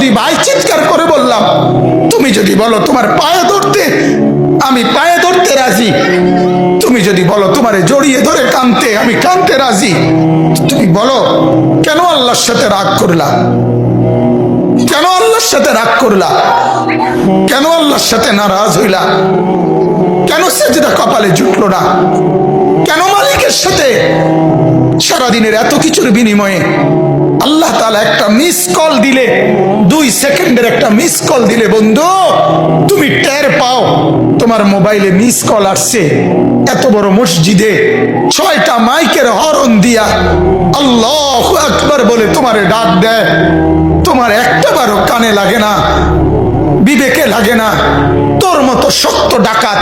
দুই ভাই চিৎকার করে বললাম, তুমি যদি বলো তোমার পায়ে ধরতে, আমি পায়ে ধরতে রাজি। তুমি যদি বলো তোমারে জড়িয়ে ধরে কাঁদতে, আমি কাঁদতে রাজি। তুমি বলো কেন আল্লাহর সাথে রাগ করলা? কেন আল্লাহর সাথে রাগ করলা? কেন আল্লাহর সাথে নারাজ হইলা? কেন সেজদা কপালে জুটলো না? কেন মালিকের সাথে সারাদিনের এত কিছুর বিনিময়ে আল্লাহ তাআলা একটা মিস কল দিলে, 2 সেকেন্ডের একটা মিস কল দিলে বন্ধু তুমি টের পাও তোমার মোবাইলে মিস কল আসছে, এত বড় মসজিদে 6টা মাইকের হরন দিয়া আল্লাহু আকবার বলে তোমারে ডাক দেয়, তোমার একটাবারও কানে লাগে না, বিবেকে লাগে না। তোর মতো শক্ত ডাকাত,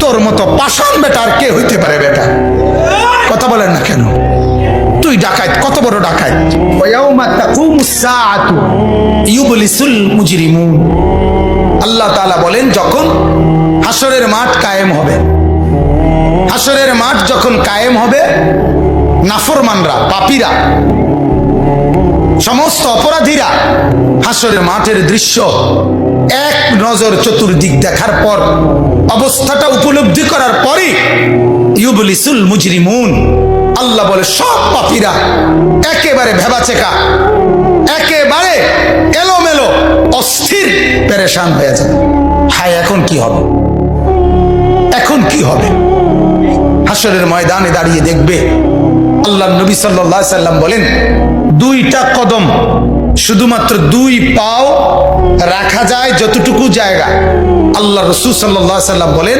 তোর মতো পাষাণ বেটা আর কে হইতে পারে? বেটা কথা বলেন না কেন? তুই ডাকাত, কত বড় ডাকাত। ওয়ায়াউমা তাকুমুস সাআতু ইউবলিসুল মুজরিমুন। আল্লাহ তাআলা বলেন যখন হাসরের মাঠ কায়েম হবে, হাসরের মাঠ যখন কায়েম হবে, নাফরমানরা, পাপীরা, সমস্ত অপরাধীরা হাসরের মাঠের দৃশ্য এক নজর চতুর্দিক দেখার পর, অবস্থাটা উপলব্ধি করার পরে ইউবলিসুল মুজরিমুন, আল্লাহ বলে সব পাপীরা একেবারে ভেবাচেকা, একেবারে এলোমেলো, অস্থির, পেরেশান হয়ে যাবে। হায় এখন কি হবে? এখন কি হবে? হাসরের ময়দানে দাঁড়িয়ে দেখবে আল্লাহর নবী সাল্লাল্লাহু আলাইহি সাল্লাম বলেন 2টা কদম, শুধুমাত্র 2 পাও রাখা যায় যতটুকু জায়গা। আল্লাহ রাসূল সাল্লাল্লাহু আলাইহি সাল্লাম বলেন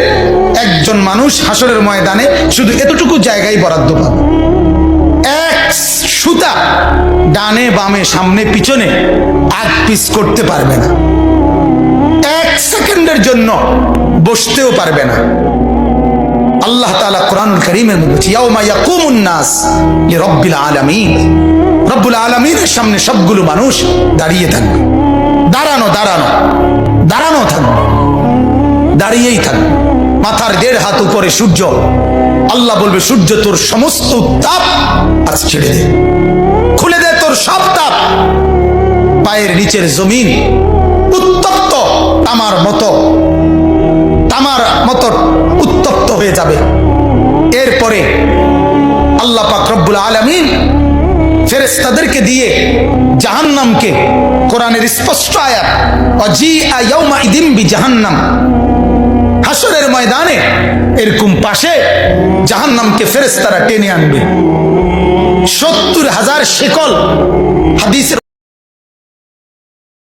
একজন মানুষ হাসরের ময়দানে শুধু এতটুকু জায়গায় বরাদ্দ পাবে। এক সুতা ডানে বামে সামনে পিছনে আগ পিছ করতে পারবে না, 1 সেকেন্ডের জন্য বসতেও পারবে না। আল্লাহ তাআলা কোরআনুল কারীমের মধ্যে বলেছে ইয়াউমা ইয়াকুমুন নাস লিরাব্বিল আলামিন, রব্বুল আলামিনের সামনে সবগুলো মানুষ দাঁড়িয়ে থাকবে, দাঁড়ানো দাঁড়ানো দাঁড়ানো থাকবে, দাঁড়িয়েই থাকবে। মাথার 1.5 হাত উপরে সূর্য, আল্লাহ বলবে সূর্য তোর সমস্ত তাপ আজ ছেড়ে দে, খুলে দে তোর সব তাপ। পায়ের নিচের জমিন উত্তপ্ত তামার মতো, তামার মতো উত্তপ্ত হয়ে যাবে। এরপরে আল্লাহ পাক রব্বুল আলামিন ফেরেশতাদেরকে দিয়ে জাহান্নামকে, কোরআনের স্পষ্ট আয়াত ওয়াজিআ ইয়াউমা ইদিন বিজাহান্নাম, হাসরের ময়দানে এরকম পাশে জাহান্নামকে ফেরেশতারা টেনে আনবে 70,000 শেকল। হাদিসের